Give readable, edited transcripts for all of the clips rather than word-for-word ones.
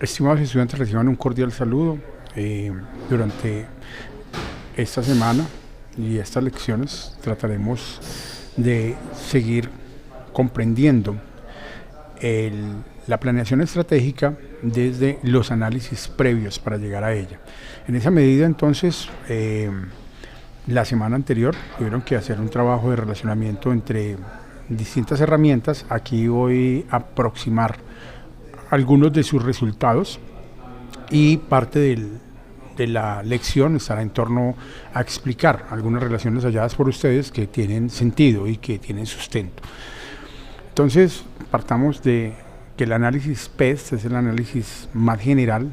Estimados estudiantes, reciban un cordial saludo. Durante esta semana y estas lecciones trataremos de seguir comprendiendo la planeación estratégica desde los análisis previos para llegar a ella. En esa medida, entonces, la semana anterior tuvieron que hacer un trabajo de relacionamiento entre distintas herramientas. Aquí voy a aproximar algunos de sus resultados y parte de la lección estará en torno a explicar algunas relaciones halladas por ustedes que tienen sentido y que tienen sustento. Entonces, partamos de que el análisis PEST es el análisis más general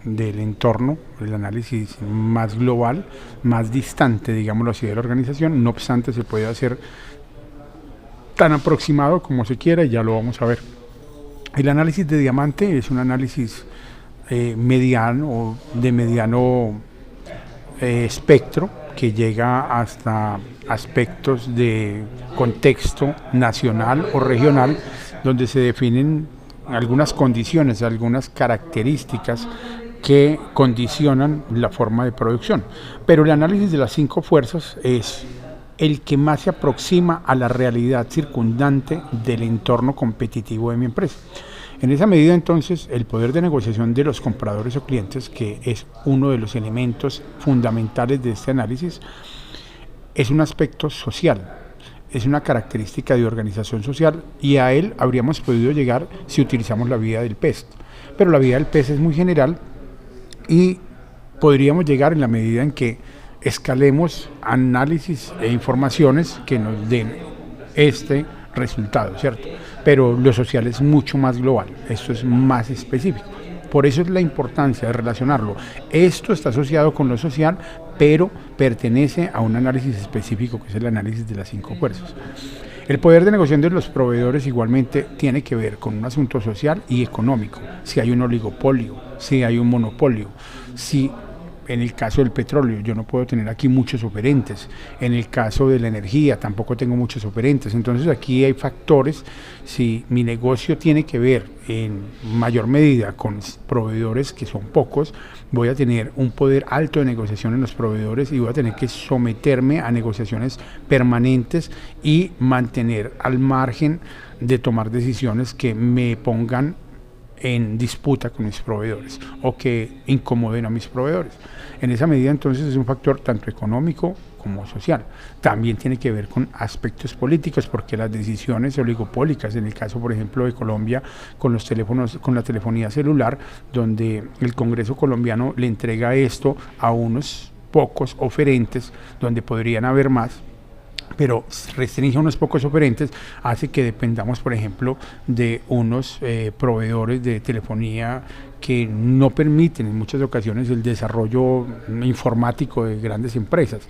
del entorno, el análisis más global, más distante, digámoslo así, de la organización. No obstante, se puede hacer tan aproximado como se quiera y ya lo vamos a ver. El análisis de diamante es un análisis mediano espectro que llega hasta aspectos de contexto nacional o regional, donde se definen algunas condiciones, algunas características que condicionan la forma de producción. Pero el análisis de las 5 fuerzas es el que más se aproxima a la realidad circundante del entorno competitivo de mi empresa. En esa medida, entonces, el poder de negociación de los compradores o clientes, que es uno de los elementos fundamentales de este análisis, es un aspecto social, es una característica de organización social, y a él habríamos podido llegar si utilizamos la vía del PEST. Pero la vía del PEST es muy general y podríamos llegar en la medida en que escalemos análisis e informaciones que nos den este resultado, ¿cierto? Pero lo social es mucho más global, esto es más específico. Por eso es la importancia de relacionarlo. Esto está asociado con lo social, pero pertenece a un análisis específico, que es el análisis de las 5 fuerzas. El poder de negociación de los proveedores igualmente tiene que ver con un asunto social y económico. Si hay un oligopolio, si hay un monopolio, si en el caso del petróleo yo no puedo tener aquí muchos oferentes, en el caso de la energía tampoco tengo muchos oferentes. Entonces aquí hay factores. Si mi negocio tiene que ver en mayor medida con proveedores que son pocos, voy a tener un poder alto de negociación en los proveedores y voy a tener que someterme a negociaciones permanentes y mantener al margen de tomar decisiones que me pongan en disputa con mis proveedores o que incomoden a mis proveedores. En esa medida, entonces, es un factor tanto económico como social. También tiene que ver con aspectos políticos, porque las decisiones oligopólicas, en el caso, por ejemplo, de Colombia, con los teléfonos, con la telefonía celular, donde el Congreso colombiano le entrega esto a unos pocos oferentes, donde podrían haber más, pero restringe a unos pocos oferentes, hace que dependamos, por ejemplo, de unos proveedores de telefonía que no permiten en muchas ocasiones el desarrollo informático de grandes empresas,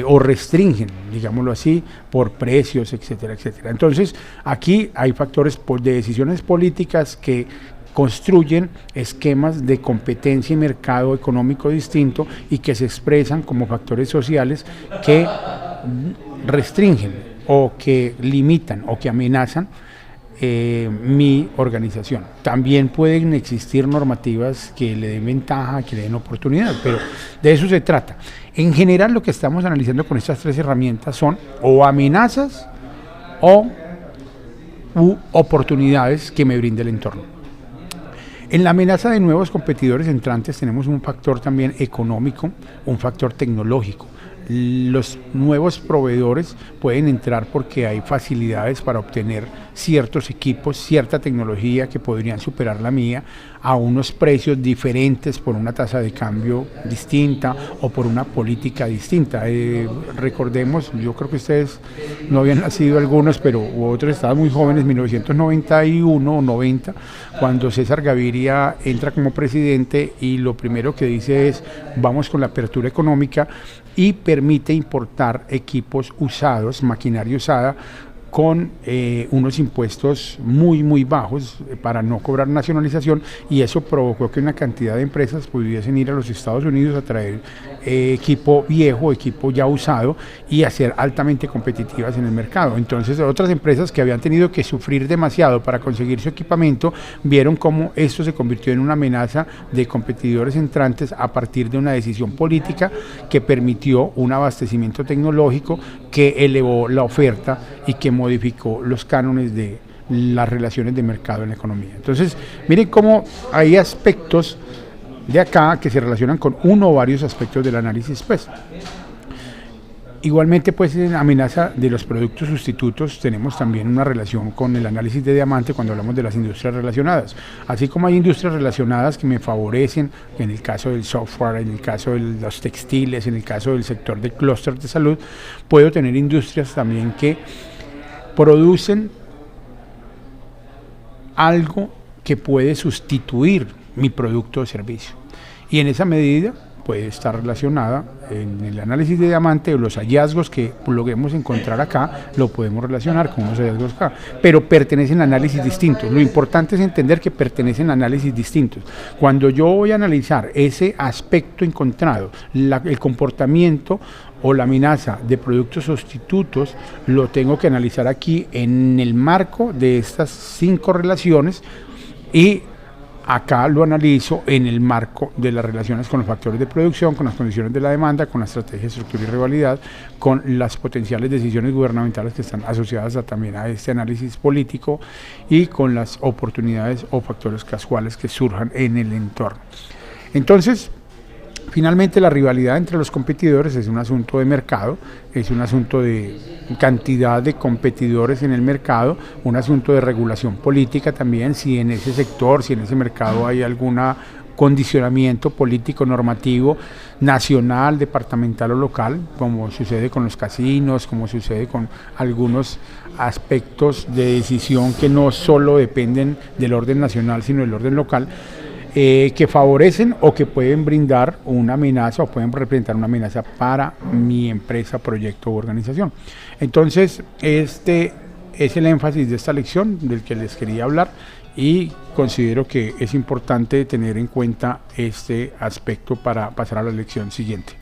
o restringen, digámoslo así, por precios, etcétera, etcétera. Entonces, aquí hay factores de decisiones políticas que construyen esquemas de competencia y mercado económico distinto y que se expresan como factores sociales que restringen o que limitan o que amenazan mi organización. También pueden existir normativas que le den ventaja, que le den oportunidad, pero de eso se trata. En general, lo que estamos analizando con estas 3 herramientas son o amenazas o oportunidades que me brinda el entorno. En la amenaza de nuevos competidores entrantes tenemos un factor también económico, un factor tecnológico. Los nuevos proveedores pueden entrar porque hay facilidades para obtener ciertos equipos, cierta tecnología que podrían superar la mía a unos precios diferentes, por una tasa de cambio distinta o por una política distinta. Recordemos, yo creo que ustedes no habían nacido algunos, pero otros estaban muy jóvenes, 1991 o 90, cuando César Gaviria entra como presidente y lo primero que dice es: vamos con la apertura económica, y permite importar equipos usados, maquinaria usada, con unos impuestos muy bajos para no cobrar nacionalización, y eso provocó que una cantidad de empresas pudiesen ir a los Estados Unidos a traer equipo viejo, equipo ya usado, y a ser altamente competitivas en el mercado. Entonces otras empresas que habían tenido que sufrir demasiado para conseguir su equipamiento vieron cómo esto se convirtió en una amenaza de competidores entrantes a partir de una decisión política que permitió un abastecimiento tecnológico que elevó la oferta y que modificó los cánones de las relaciones de mercado en la economía. Entonces, miren cómo hay aspectos de acá que se relacionan con uno o varios aspectos del análisis, pues. Igualmente, pues, en amenaza de los productos sustitutos tenemos también una relación con el análisis de diamante cuando hablamos de las industrias relacionadas. Así como hay industrias relacionadas que me favorecen, en el caso del software, en el caso de los textiles, en el caso del sector de clúster de salud, puedo tener industrias también que producen algo que puede sustituir mi producto o servicio. Y en esa medida puede estar relacionada en el análisis de diamante, o los hallazgos que logremos encontrar acá, lo podemos relacionar con unos hallazgos acá, pero pertenecen a análisis distintos. Lo importante es entender que pertenecen a análisis distintos. Cuando yo voy a analizar ese aspecto encontrado, el comportamiento o la amenaza de productos sustitutos, lo tengo que analizar aquí en el marco de estas 5 relaciones, y acá lo analizo en el marco de las relaciones con los factores de producción, con las condiciones de la demanda, con la estrategia de estructura y rivalidad, con las potenciales decisiones gubernamentales que están asociadas también a este análisis político, y con las oportunidades o factores casuales que surjan en el entorno. Entonces, finalmente, la rivalidad entre los competidores es un asunto de mercado, es un asunto de cantidad de competidores en el mercado, un asunto de regulación política también, si en ese sector, si en ese mercado hay algún condicionamiento político, normativo, nacional, departamental o local, como sucede con los casinos, como sucede con algunos aspectos de decisión que no solo dependen del orden nacional, sino del orden local, que favorecen o que pueden brindar una amenaza o pueden representar una amenaza para mi empresa, proyecto u organización. Entonces, este es el énfasis de esta lección del que les quería hablar, y considero que es importante tener en cuenta este aspecto para pasar a la lección siguiente.